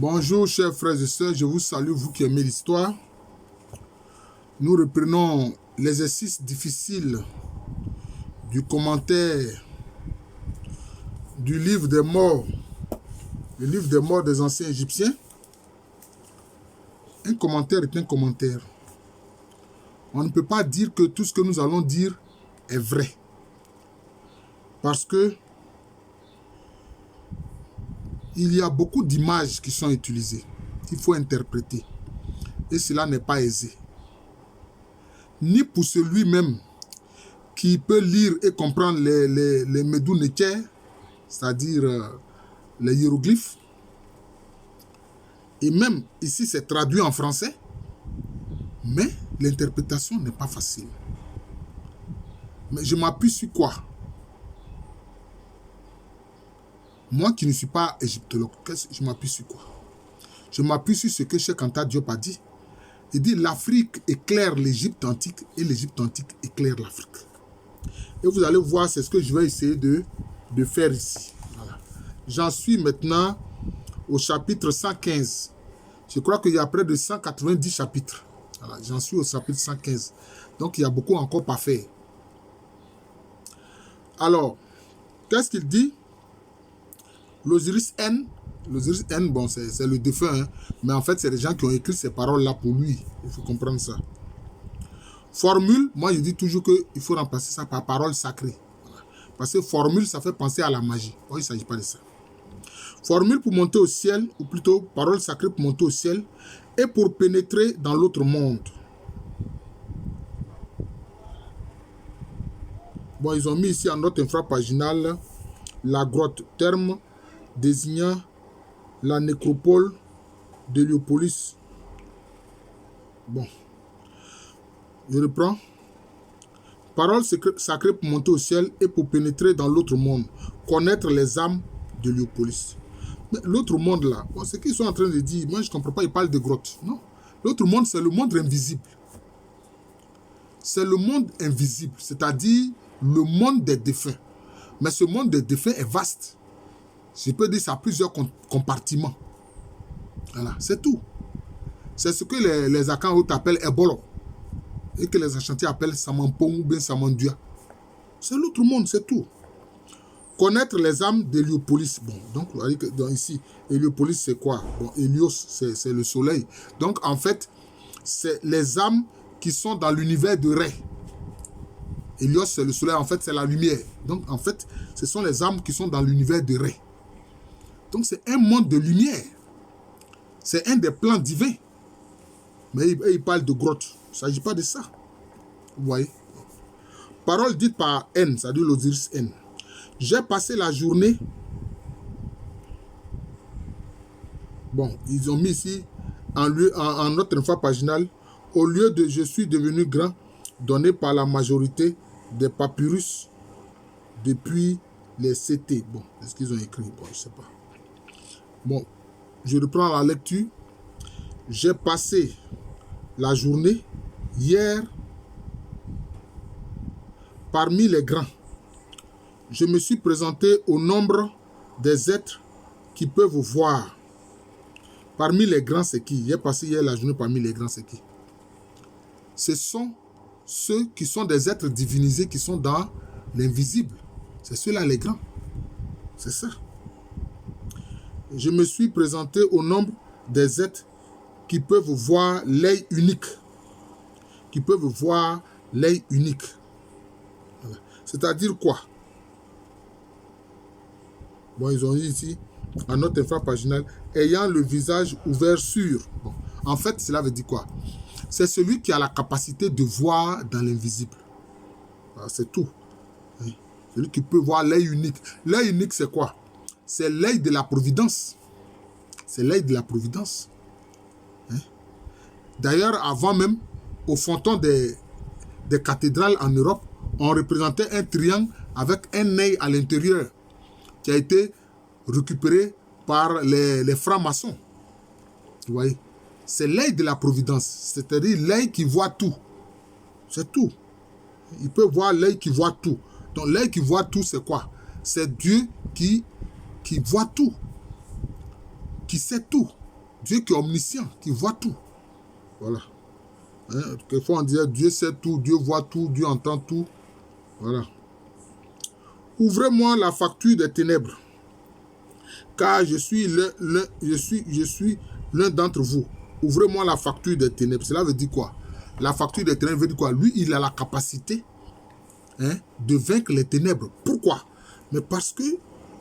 Bonjour chers frères et sœurs, je vous salue, vous qui aimez l'histoire. Nous reprenons l'exercice difficile du commentaire du livre des morts, le livre des morts des anciens Égyptiens. Un commentaire est un commentaire. On ne peut pas dire que tout ce que nous allons dire est vrai. Parce que il y a beaucoup d'images qui sont utilisées. Il faut interpréter. Et cela n'est pas aisé. Ni pour celui-même qui peut lire et comprendre les Médou Nétiers, c'est-à-dire les hiéroglyphes. Et même ici, c'est traduit en français. Mais l'interprétation n'est pas facile. Mais je m'appuie sur quoi? Moi qui ne suis pas égyptologue, je m'appuie sur quoi? Je m'appuie sur ce que Cheikh Anta Diop a dit. Il dit l'Afrique éclaire l'Égypte antique et l'Égypte antique éclaire l'Afrique. Et vous allez voir, c'est ce que je vais essayer de faire ici. Voilà. J'en suis maintenant au chapitre 115. Je crois qu'il y a près de 190 chapitres. Voilà. J'en suis au chapitre 115. Donc il y a beaucoup encore à faire. Alors, qu'est-ce qu'il dit? L'Osiris N, bon, c'est le défunt, hein, mais en fait, c'est les gens qui ont écrit ces paroles-là pour lui. Il faut comprendre ça. Formule, moi, je dis toujours qu'il faut remplacer ça par parole sacrée. Voilà. Parce que formule, ça fait penser à la magie. Bon, il ne s'agit pas de ça. Formule pour monter au ciel, ou plutôt parole sacrée pour monter au ciel, et pour pénétrer dans l'autre monde. Bon, ils ont mis ici en note infrapaginale la grotte, terme désignant la nécropole d'Héliopolis. Bon, je reprends. Parole sacrée pour monter au ciel et pour pénétrer dans l'autre monde, connaître les âmes d'Héliopolis. Mais l'autre monde là, bon, ce qu'ils sont en train de dire, moi je ne comprends pas, ils parlent de grotte. Non, l'autre monde c'est le monde invisible. C'est le monde invisible, c'est-à-dire le monde des défunts. Mais ce monde des défunts est vaste. Je peux dire ça a plusieurs compartiments. Voilà, c'est tout. C'est ce que les Akans appellent Ebolo. Et que les Ashantis appellent Samampong ou bien Samanduya. C'est l'autre monde, c'est tout. Connaître les âmes d'Héliopolis. Bon, donc ici, Héliopolis c'est quoi? Bon, Hélios, c'est le soleil. Donc en fait, c'est les âmes qui sont dans l'univers de Ré. Hélios, c'est le soleil, en fait, c'est la lumière. Donc en fait, ce sont les âmes qui sont dans l'univers de Ré. Donc c'est un monde de lumière. C'est un des plans divins. Mais il parle de grotte. Il ne s'agit pas de ça. Vous voyez? Parole dite par N, c'est-à-dire l'Osiris N. J'ai passé la journée. Bon, ils ont mis ici, en notre info paginale, au lieu de je suis devenu grand, donné par la majorité des papyrus depuis les CT. Bon, est-ce qu'ils ont écrit? Bon, je ne sais pas. Bon, je reprends la lecture. J'ai passé la journée hier parmi les grands. Je me suis présenté au nombre des êtres qui peuvent voir. Parmi les grands, c'est qui? J'ai passé hier la journée parmi les grands, c'est qui? Ce sont ceux qui sont des êtres divinisés qui sont dans l'invisible. C'est ceux-là les grands. C'est ça. Je me suis présenté au nombre des êtres qui peuvent voir l'œil unique. Qui peuvent voir l'œil unique. Voilà. C'est-à-dire quoi? Bon, ils ont dit ici, en notre infrapaginale, ayant le visage ouvert sur. Bon, en fait, cela veut dire quoi? C'est celui qui a la capacité de voir dans l'invisible. Voilà, c'est tout. Oui. Celui qui peut voir l'œil unique. L'œil unique, c'est quoi? C'est l'œil de la providence. C'est l'œil de la providence. Hein? D'ailleurs, avant même, au fronton des cathédrales en Europe, on représentait un triangle avec un œil à l'intérieur qui a été récupéré par les francs-maçons. Vous voyez? C'est l'œil de la providence. C'est-à-dire l'œil qui voit tout. C'est tout. Il peut voir l'œil qui voit tout. Donc l'œil qui voit tout, c'est quoi? C'est Dieu qui voit tout. Qui sait tout. Dieu qui est omniscient, qui voit tout. Voilà. Hein? Quelquefois on disait Dieu sait tout, Dieu voit tout, Dieu entend tout. Voilà. Ouvrez-moi la facture des ténèbres, car je suis l'un d'entre vous. Ouvrez-moi la facture des ténèbres. Cela veut dire quoi? La facture des ténèbres veut dire quoi? Lui, il a la capacité, hein, de vaincre les ténèbres. Pourquoi? Mais parce que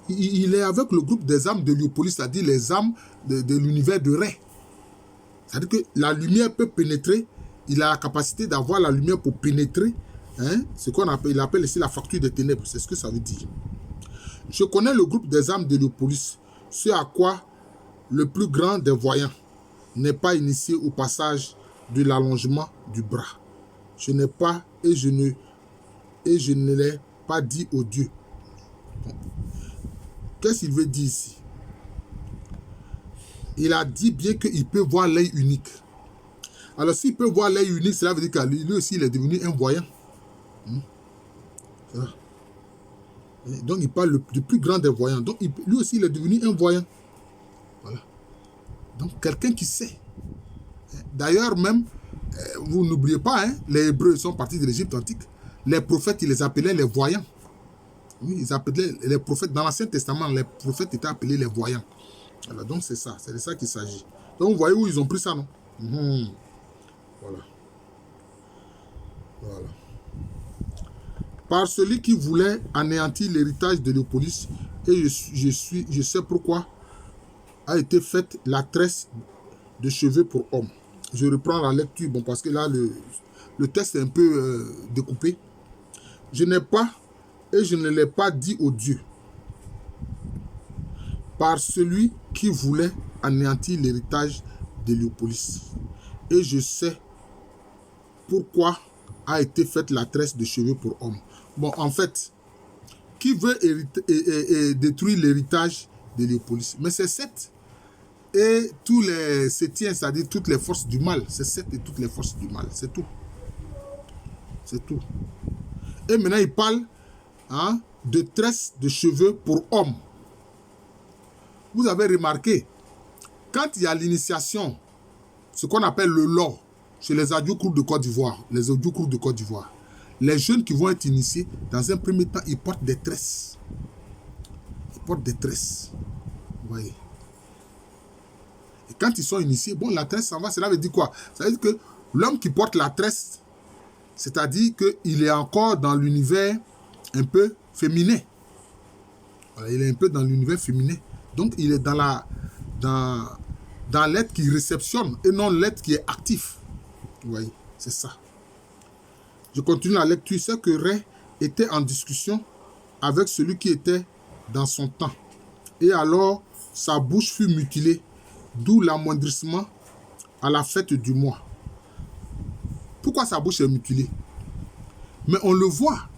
il est avec le groupe des âmes de Lyopolis, c'est-à-dire les âmes de l'univers de Ré. C'est-à-dire que la lumière peut pénétrer. Il a la capacité d'avoir la lumière pour pénétrer, hein, ce qu'on appelle, il appelle ici la facture des ténèbres. C'est ce que ça veut dire. Je connais le groupe des âmes de Lyopolis, ce à quoi le plus grand des voyants n'est pas initié au passage de l'allongement du bras. Je n'ai pas et je ne l'ai pas dit au Dieu. Bon. Qu'est-ce qu'il veut dire ici? Il a dit bien qu'il peut voir l'œil unique. Alors s'il peut voir l'œil unique, cela veut dire que lui aussi il est devenu un voyant. Donc il parle du plus grand des voyants. Donc lui aussi il est devenu un voyant. Voilà. Donc quelqu'un qui sait. D'ailleurs même, vous n'oubliez pas, hein, les Hébreux sont partis de l'Égypte antique. Les prophètes, ils les appelaient les voyants. Oui, ils appelaient les prophètes. Dans l'Ancien Testament, les prophètes étaient appelés les voyants. Voilà, donc c'est ça. C'est de ça qu'il s'agit. Donc vous voyez où ils ont pris ça, non? Voilà. Voilà. Par celui qui voulait anéantir l'héritage de Lyopolis, et je sais pourquoi, a été faite la tresse de cheveux pour homme. Je reprends la lecture, bon, parce que là, le texte est un peu découpé. Je n'ai pas, et je ne l'ai pas dit au Dieu, par celui qui voulait anéantir l'héritage de Lyopolis. Et je sais pourquoi a été faite la tresse de cheveux pour homme. Bon, en fait, qui veut détruire l'héritage de Lyopolis? Mais c'est Seth et tous les Sétiens, c'est-à-dire toutes les forces du mal. C'est Seth et toutes les forces du mal. C'est tout. C'est tout. Et maintenant, il parle, hein, de tresse de cheveux pour homme. Vous avez remarqué, quand il y a l'initiation, ce qu'on appelle le lore, chez les Adjoukrous de Côte d'Ivoire, les jeunes qui vont être initiés, dans un premier temps, ils portent des tresses. Ils portent des tresses. Vous voyez. Et quand ils sont initiés, bon, la tresse s'en va, cela veut dire quoi? Ça veut dire que l'homme qui porte la tresse, c'est-à-dire qu'il est encore dans l'univers un peu féminin. Voilà, il est un peu dans l'univers féminin. Donc, il est dans l'être qui réceptionne et non l'être qui est actif. Vous voyez, c'est ça. Je continue la lecture. C'est que Ré était en discussion avec celui qui était dans son temps. Et alors, sa bouche fut mutilée, d'où l'amoindrissement à la fête du mois. Pourquoi sa bouche est mutilée? Mais on le voit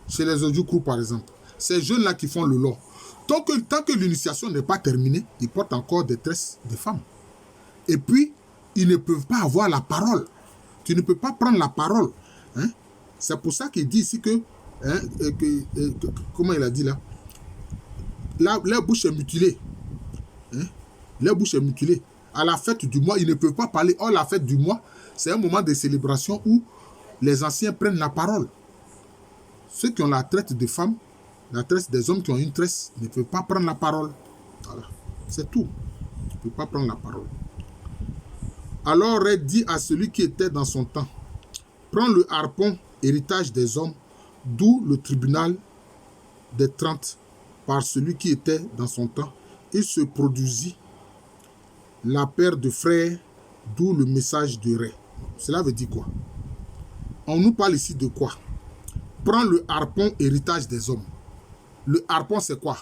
chez les Adjoukrous, par exemple. Ces jeunes-là qui font le lore. Tant que l'initiation n'est pas terminée, ils portent encore des tresses de femmes. Et puis, ils ne peuvent pas avoir la parole. Tu ne peux pas prendre la parole. Hein? C'est pour ça qu'il dit ici que, hein, comment il a dit là? Leur bouche est mutilée. Hein? Leur bouche est mutilée. À la fête du mois, ils ne peuvent pas parler. Or, la fête du mois, c'est un moment de célébration où les anciens prennent la parole. Ceux qui ont la traite de femmes, la tresse des hommes qui ont une tresse, ne peuvent pas prendre la parole. Voilà. C'est tout. Ils ne peuvent pas prendre la parole. Alors Ré dit à celui qui était dans son temps, prends le harpon, héritage des hommes, d'où le tribunal des 30, par celui qui était dans son temps. Il se produisit la paire de frères, d'où le message de Ré. Cela veut dire quoi? On nous parle ici de quoi? Prends le harpon, héritage des hommes. Le harpon, c'est quoi?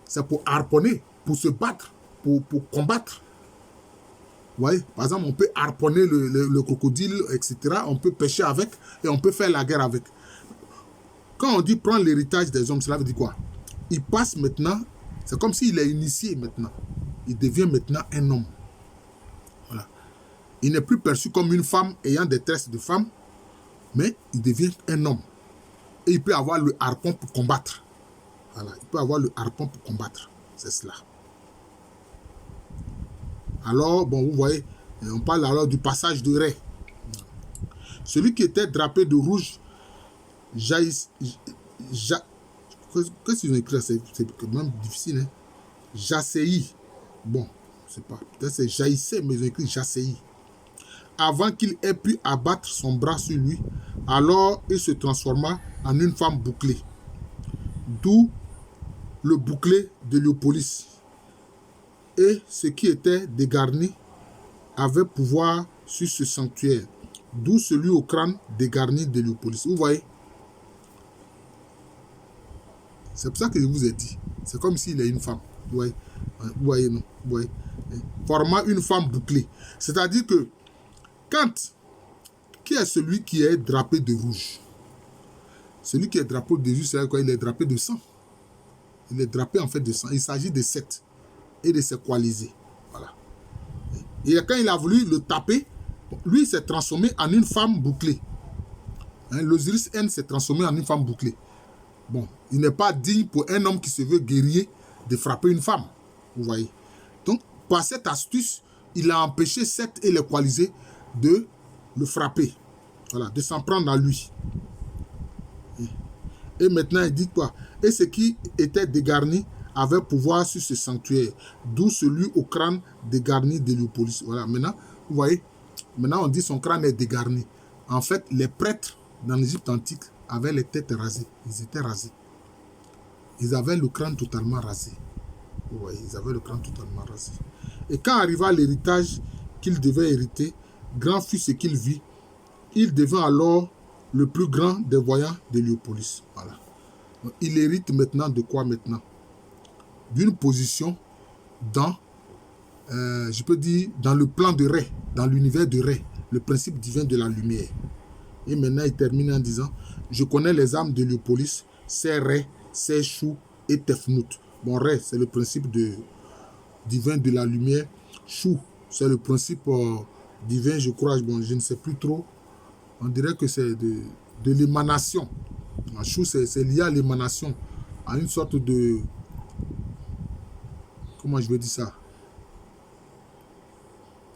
C'est pour harponner, pour se battre, pour combattre. Vous voyez? Par exemple, on peut harponner le crocodile, etc. On peut pêcher avec et on peut faire la guerre avec. Quand on dit prendre l'héritage des hommes, cela veut dire quoi? Il passe maintenant, c'est comme s'il est initié maintenant. Il devient maintenant un homme. Voilà. Il n'est plus perçu comme une femme ayant des tresses de femme, mais il devient un homme. Et il peut avoir le harpon pour combattre. Voilà. Il peut avoir le harpon pour combattre. C'est cela. Alors, bon, vous voyez, on parle alors du passage de Ray. Celui qui était drapé de rouge qu'est-ce qu'ils ont écrit? C'est quand même difficile, hein? Jassei. Bon, c'est pas. Peut-être c'est jaillissait, mais ils ont écrit Jassei. Avant qu'il ait pu abattre son bras sur lui, alors il se transforma en une femme bouclée. D'où le bouclé de Léopolis. Et ce qui était dégarni avait pouvoir sur ce sanctuaire. D'où celui au crâne dégarni de Léopolis. Vous voyez? C'est pour ça que je vous ai dit. C'est comme s'il est une femme. Vous voyez? Vous voyez, non? Vous voyez? Formant une femme bouclée. C'est-à-dire que qui est celui qui est drapé de rouge? Celui qui est drapé de rouge, c'est quoi? Il est drapé de sang. Il est drapé en fait de sang. Il s'agit de Seth et de ses coalisés. Voilà. Et quand il a voulu le taper, lui s'est transformé en une femme bouclée. L'Osiris N s'est transformé en une femme bouclée. Bon, il n'est pas digne pour un homme qui se veut guerrier de frapper une femme. Vous voyez. Donc, par cette astuce, il a empêché Seth et les coalisés de le frapper. Voilà, de s'en prendre à lui. Et maintenant, il dit quoi? Et ce qui était dégarni avait pouvoir sur ce sanctuaire. D'où celui au crâne dégarni de Léopolis. Voilà, maintenant, vous voyez, maintenant on dit son crâne est dégarni. En fait, les prêtres dans l'Égypte antique avaient les têtes rasées. Ils étaient rasés. Ils avaient le crâne totalement rasé. Vous voyez, ils avaient le crâne totalement rasé. Et quand arriva l'héritage qu'il devait hériter, grand fut ce qu'il vit. Il devint alors le plus grand des voyants de Léopolis. Voilà. Donc, il hérite maintenant de quoi maintenant? D'une position dans, je peux dire, dans le plan de Ré, dans l'univers de Ré, le principe divin de la lumière. Et maintenant, il termine en disant, je connais les âmes de Léopolis, c'est Ré, c'est Chou et Tefnout. Bon, Ré, c'est le principe divin de la lumière. Chou, c'est le principe divin, je crois, bon, je ne sais plus trop. On dirait que c'est de l'émanation. Chou, c'est lié à l'émanation, à une sorte de... Comment je vais dire ça?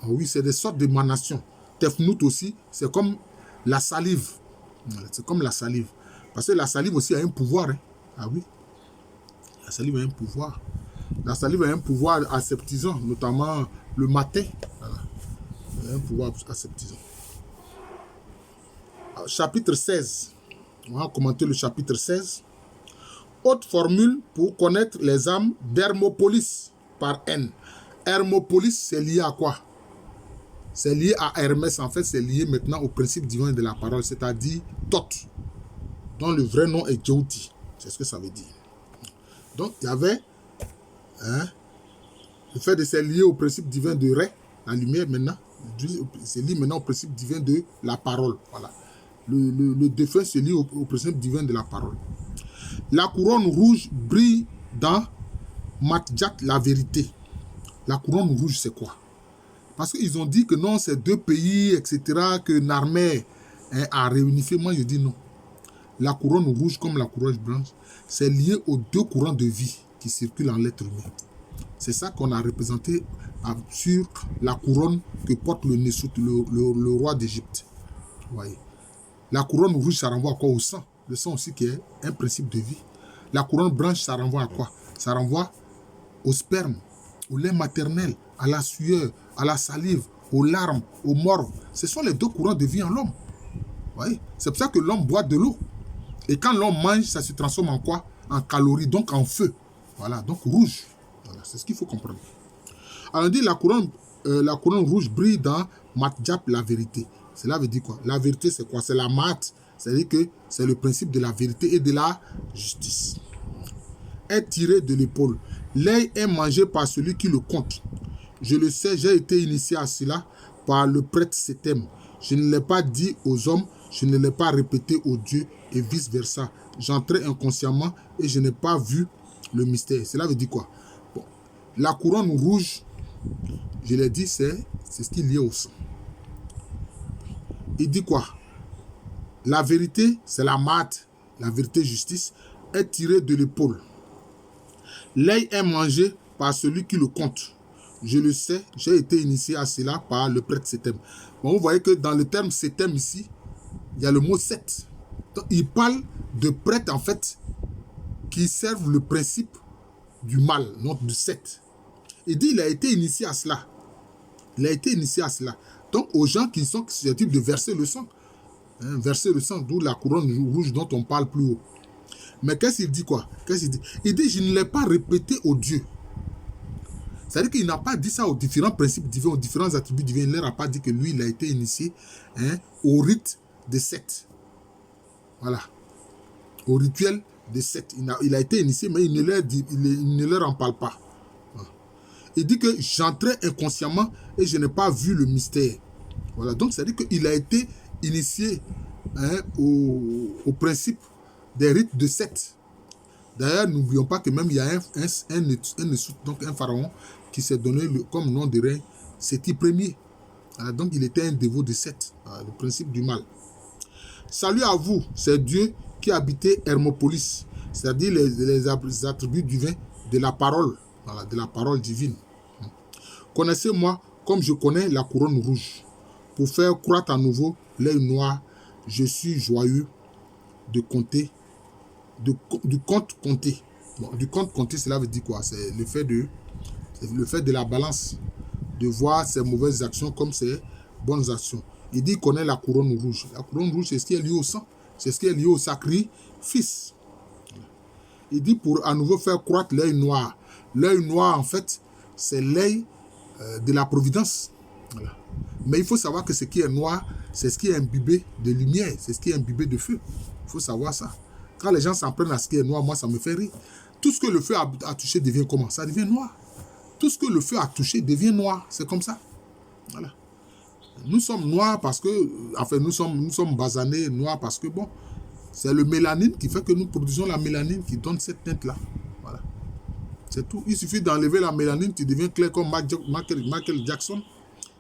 Ah oui, c'est des sortes d'émanation. Tefnout aussi, c'est comme la salive. C'est comme la salive. Parce que la salive aussi a un pouvoir. Hein. Ah oui. La salive a un pouvoir. La salive a un pouvoir aseptisant, notamment le matin. Voilà. Elle a un pouvoir aseptisant. Alors, chapitre 16. On va commenter le chapitre 16. Autre formule pour connaître les âmes d'Hermopolis par N. Hermopolis, c'est lié à quoi? C'est lié à Hermès. En fait, c'est lié maintenant au principe divin de la parole, c'est-à-dire Thoth, dont le vrai nom est Djouti. C'est ce que ça veut dire. Donc, il y avait le fait de se lier au principe divin de Ré, la lumière maintenant, c'est lié maintenant au principe divin de la parole. Voilà. Le défunt se lie au principe divin de la parole. La couronne rouge brille dans Matjat, la vérité. La couronne rouge, c'est quoi? Parce qu'ils ont dit que non, c'est deux pays, etc., que Narmer a réunifié. Moi, je dis non. La couronne rouge comme la couronne blanche, c'est lié aux deux courants de vie qui circulent en l'être humain. C'est ça qu'on a représenté sur la couronne que porte le Nesut, le roi d'Égypte. Vous voyez. La couronne rouge, ça renvoie à quoi? Au sang. Le sang aussi qui est un principe de vie. La couronne blanche, ça renvoie à quoi? Ça renvoie au sperme, au lait maternel, à la sueur, à la salive, aux larmes, aux morts. Ce sont les deux courants de vie en l'homme. C'est pour ça que l'homme boit de l'eau. Et quand l'homme mange, ça se transforme en quoi? En calories, donc en feu. Voilà, donc rouge. Voilà, c'est ce qu'il faut comprendre. Alors on dit la couronne rouge brille dans Matjap, la vérité. Cela veut dire quoi? La vérité, c'est quoi? C'est la mat. C'est-à-dire que c'est le principe de la vérité et de la justice. Est tiré de l'épaule. L'œil est mangé par celui qui le compte. Je le sais, j'ai été initié à cela par le prêtre Sétem. Je ne l'ai pas dit aux hommes, je ne l'ai pas répété aux dieux et vice-versa. J'entrais inconsciemment et je n'ai pas vu le mystère. Cela veut dire quoi? Bon. La couronne rouge, je l'ai dit, c'est ce qui est lié au sang. Il dit quoi? La vérité, c'est la mat, la vérité justice, est tirée de l'épaule. L'œil est mangé par celui qui le compte. Je le sais, j'ai été initié à cela par le prêtre Sétem. Bon, vous voyez que dans le terme Sétem ici, il y a le mot Seth. Donc, il parle de prêtres, en fait, qui servent le principe du mal, non du Seth. Il dit il a été initié à cela. Il a été initié à cela. Donc, aux gens qui sont susceptibles de verser le sang. Hein, verser le sang, d'où la couronne rouge dont on parle plus haut. Mais qu'est-ce qu'il dit quoi? Qu'est-ce qu'il dit? Il dit, je ne l'ai pas répété aux dieux. C'est-à-dire qu'il n'a pas dit ça aux différents principes divins, aux différents attributs divins. Il ne leur a pas dit que lui, il a été initié, hein, au rite de Seth. Voilà. Au rituel de Seth. Il a été initié, mais il ne leur en parle pas. Voilà. Il dit que j'entrais inconsciemment et je n'ai pas vu le mystère. Voilà. Donc, c'est-à-dire qu'il a été initié, hein, au principe des rites de Seth. D'ailleurs, n'oublions pas que même il y a un pharaon qui s'est donné comme nom de reine, Séti Ier. Donc, il était un dévot de Seth, le principe du mal. Salut à vous, c'est Dieu qui habitait Hermopolis, c'est-à-dire les attributs divins de la parole, voilà, de la parole divine. Connaissez-moi comme je connais la couronne rouge. Pour faire croître à nouveau l'œil noir, je suis joyeux de compter. Du compte compté. Bon, du compte compté, cela veut dire quoi? C'est le fait de la balance, de voir ses mauvaises actions comme ses bonnes actions. Il dit qu'il connaît la couronne rouge. La couronne rouge, c'est ce qui est lié au sang, c'est ce qui est lié au sacrifice. Il dit pour à nouveau faire croître l'œil noir. L'œil noir, en fait, c'est l'œil de la providence. Voilà. Mais il faut savoir que ce qui est noir, c'est ce qui est imbibé de lumière, c'est ce qui est imbibé de feu. Il faut savoir ça. Quand les gens s'en prennent à ce qui est noir, moi, ça me fait rire. Tout ce que le feu a touché devient comment? Ça devient noir. Tout ce que le feu a touché devient noir. C'est comme ça. Voilà. Nous sommes noirs parce que, enfin, nous sommes basanés noirs parce que, bon, c'est le mélanine qui fait que nous produisons la mélanine qui donne cette teinte-là. Voilà. C'est tout. Il suffit d'enlever la mélanine, tu deviens clair comme Michael Jackson,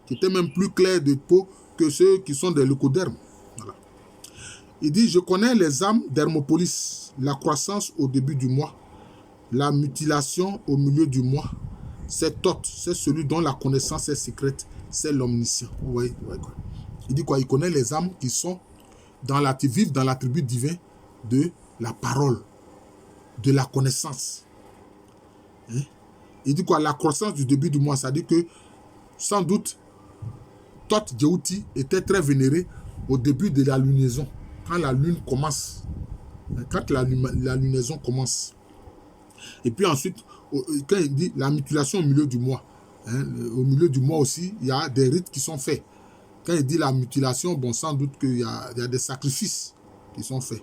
qui était même plus clair de peau que ceux qui sont des leucodermes. Voilà. Il dit, je connais les âmes d'Hermopolis, la croissance au début du mois, la mutilation au milieu du mois. C'est Thoth, c'est celui dont la connaissance est secrète, c'est l'omniscient. Vous voyez, quoi. Il dit quoi? Il connaît les âmes qui sont vivent dans l'attribut divin de la parole, de la connaissance. Hein? Il dit quoi? La croissance du début du mois, ça dit que sans doute Thoth Djeuti était très vénéré au début de la lunaison. Quand la lune commence, quand la lunaison commence. Et puis ensuite, quand il dit la mutilation au milieu du mois, hein, au milieu du mois aussi, il y a des rites qui sont faits. Quand il dit la mutilation, bon, sans doute qu'il y a des sacrifices qui sont faits.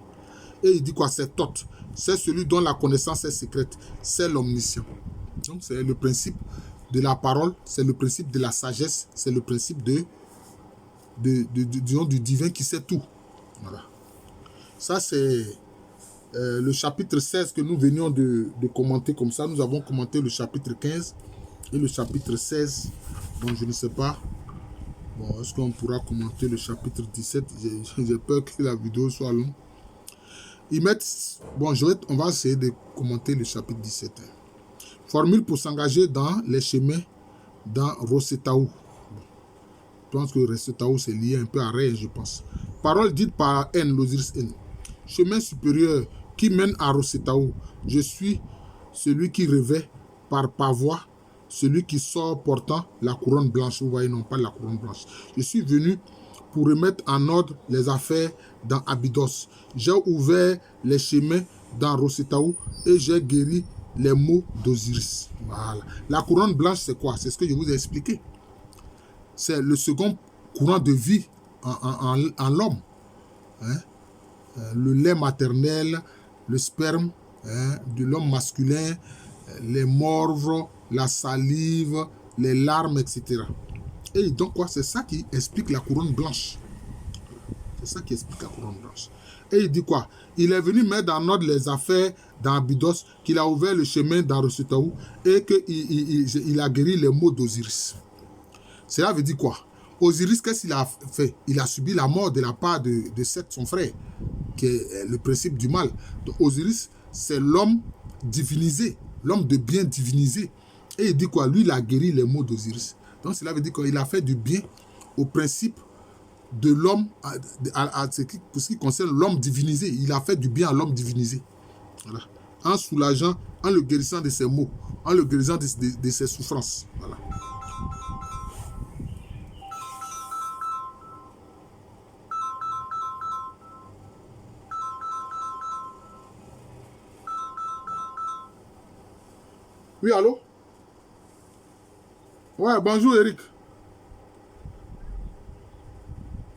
Et il dit quoi? C'est Thoth. C'est celui dont la connaissance est secrète. C'est l'omniscient. Donc c'est le principe de la parole, c'est le principe de la sagesse, c'est le principe du divin qui sait tout. Voilà. Ça, c'est le chapitre 16 que nous venions de commenter comme ça. Nous avons commenté le chapitre 15 et le chapitre 16. Donc, je ne sais pas. Bon, est-ce qu'on pourra commenter le chapitre 17? J'ai peur que la vidéo soit longue. Ils mettent... Bon, on va essayer de commenter le chapitre 17. Formule pour s'engager dans les chemins dans Rosetaou. Je pense que Rosetaou, c'est lié un peu à Ré, je pense. Parole dite par N, l'Osiris N. Chemin supérieur qui mène à Rosetaou. Je suis celui qui revêt par pavois, celui qui sort portant la couronne blanche. Vous voyez, non pas la couronne blanche. Je suis venu pour remettre en ordre les affaires dans Abydos. J'ai ouvert les chemins dans Rosetaou et j'ai guéri les maux d'Osiris. Voilà. La couronne blanche, c'est quoi? C'est ce que je vous ai expliqué. C'est le second courant de vie en l'homme. Hein? Le lait maternel, le sperme, hein, de l'homme masculin, les morves, la salive, les larmes, etc. Et donc quoi? C'est ça qui explique la couronne blanche. C'est ça qui explique la couronne blanche. Et il dit quoi? Il est venu mettre en ordre les affaires dans Abydos, qu'il a ouvert le chemin dans Rosetaou et qu'il a guéri les maux d'Osiris. Cela veut dire quoi? Osiris, qu'est-ce qu'il a fait? Il a subi la mort de la part de Seth, son frère, qui est le principe du mal. Donc, Osiris, c'est l'homme divinisé, l'homme de bien divinisé, Et il dit quoi? Lui, il a guéri les maux d'Osiris. Donc, cela veut dire qu'il a fait du bien au principe de l'homme, pour ce qui concerne l'homme divinisé. Il a fait du bien à l'homme divinisé. Voilà. En soulageant, en le guérissant de ses maux, en le guérissant de ses souffrances. Voilà. Oui, allô? Ouais, bonjour Eric.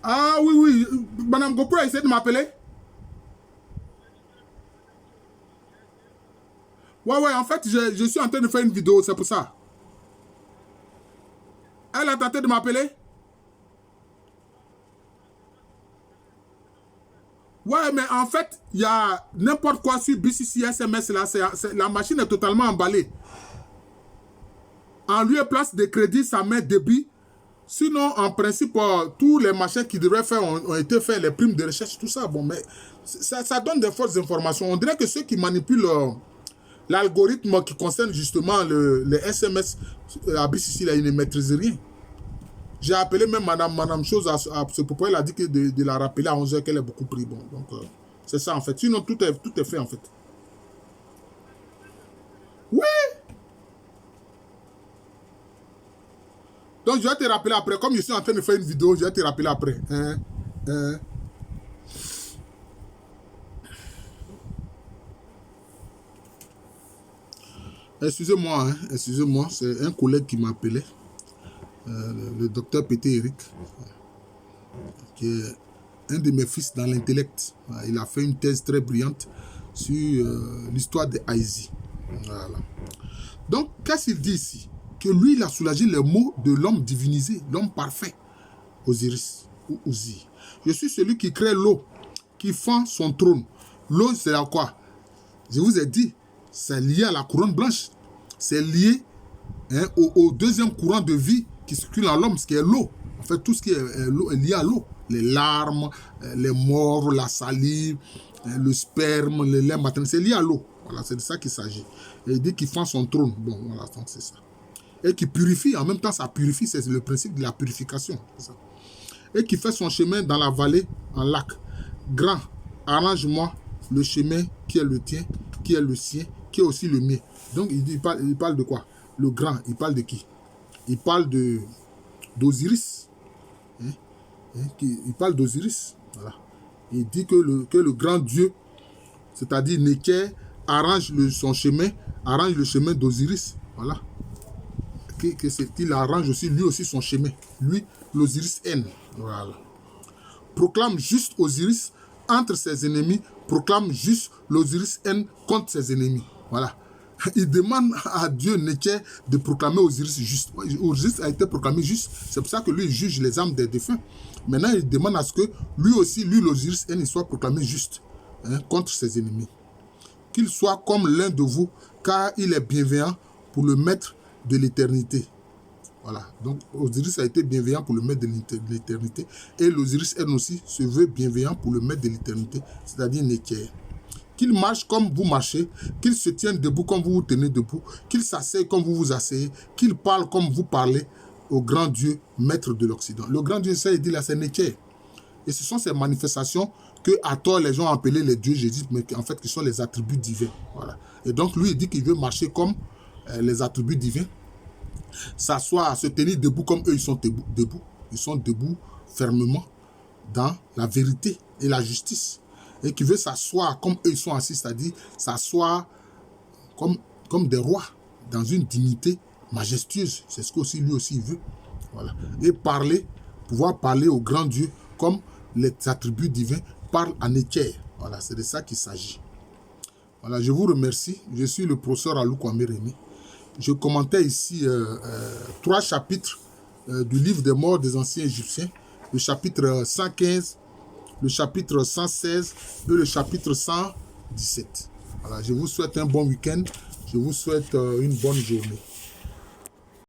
Ah oui, oui, Madame GoPro a essayé de m'appeler. Ouais, ouais, en fait, je suis en train de faire une vidéo, c'est pour ça. Elle a tenté de m'appeler. Ouais, mais en fait, il y a n'importe quoi sur BCC SMS là, la machine est totalement emballée. En lieu et place de crédit, ça met débit. Sinon, en principe, tous les machins qui devraient faire ont été faits, les primes de recherche, tout ça. Bon, mais ça donne des fausses informations. On dirait que ceux qui manipulent l'algorithme qui concerne justement les SMS à BCC, là, ils ne maîtrisent rien. J'ai appelé même Madame Chose à ce propos. Elle a dit que de la rappeler à 11h qu'elle est beaucoup pris. Bon, donc, c'est ça en fait. Sinon, tout est fait en fait. Oui! Donc, je vais te rappeler après. Comme je suis en train de faire une vidéo, je vais te rappeler après. Excusez-moi, hein, excusez-moi. C'est un collègue qui m'appelait. Le docteur Pété Eric. Qui est un de mes fils dans l'intellect. Il a fait une thèse très brillante sur l'histoire de Haïti. Voilà. Donc, qu'est-ce qu'il dit ici? Que lui, il a soulagé les maux de l'homme divinisé, l'homme parfait, Osiris ou Ozi. Je suis celui qui crée l'eau, qui fend son trône. L'eau, c'est à quoi? Je vous ai dit, c'est lié à la couronne blanche. C'est lié hein, au deuxième courant de vie qui circule en l'homme, ce qui est l'eau. En fait, tout ce qui est lié à l'eau. Les larmes, les morts, la salive, le sperme, le lait maternel, c'est lié à l'eau. Voilà, c'est de ça qu'il s'agit. Et il dit qu'il fend son trône. Bon, voilà, donc c'est ça. Et qui purifie, en même temps, ça purifie, c'est le principe de la purification. Ça. Et qui fait son chemin dans la vallée en lac. Grand, arrange-moi le chemin qui est le tien, qui est le sien, qui est aussi le mien. Donc, il parle de quoi? Le grand, il parle de qui? Il parle d'Osiris. Hein? Il parle d'Osiris. Voilà. Il dit que le grand Dieu, c'est-à-dire Neker, arrange son chemin, arrange le chemin d'Osiris. Voilà. Qu'il arrange aussi, lui aussi, son chemin. Lui, l'Osiris N. Voilà. Proclame juste Osiris entre ses ennemis, proclame juste l'Osiris N contre ses ennemis. Voilà. Il demande à Dieu Neker de proclamer Osiris juste. Osiris a été proclamé juste. C'est pour ça que lui, il juge les âmes des défunts. Maintenant, il demande à ce que lui aussi, lui, l'Osiris N, il soit proclamé juste hein, contre ses ennemis. Qu'il soit comme l'un de vous, car il est bienveillant pour le maître de l'éternité. Voilà. Donc, Osiris a été bienveillant pour le maître de l'éternité. Et l'Osiris N aussi se veut bienveillant pour le maître de l'éternité, c'est-à-dire Neker. Qu'il marche comme vous marchez, qu'il se tienne debout comme vous vous tenez debout, qu'il s'asseye comme vous vous asseyez, qu'il parle comme vous parlez au grand Dieu, maître de l'Occident. Le grand Dieu, ça, il dit là, c'est Neker. Et ce sont ces manifestations que, à tort, les gens ont appelé les dieux Jésus, mais en fait, qui sont les attributs divins. Voilà. Et donc, lui, il dit qu'il veut marcher comme les attributs divins, s'asseoir, se tenir debout comme eux, ils sont debout. Ils sont debout fermement dans la vérité et la justice. Et qui veut s'asseoir comme eux, ils sont assis, c'est-à-dire s'asseoir comme des rois, dans une dignité majestueuse. C'est ce que lui aussi veut. Voilà. Et pouvoir parler au grand Dieu comme les attributs divins parlent à Neker. Voilà, c'est de ça qu'il s'agit. Voilà, je vous remercie. Je suis le professeur Alou Kwame Rémy. Je commentais ici 3 chapitres du livre des morts des anciens Égyptiens. Le chapitre 115, le chapitre 116 et le chapitre 117. Voilà, je vous souhaite un bon week-end. Je vous souhaite une bonne journée.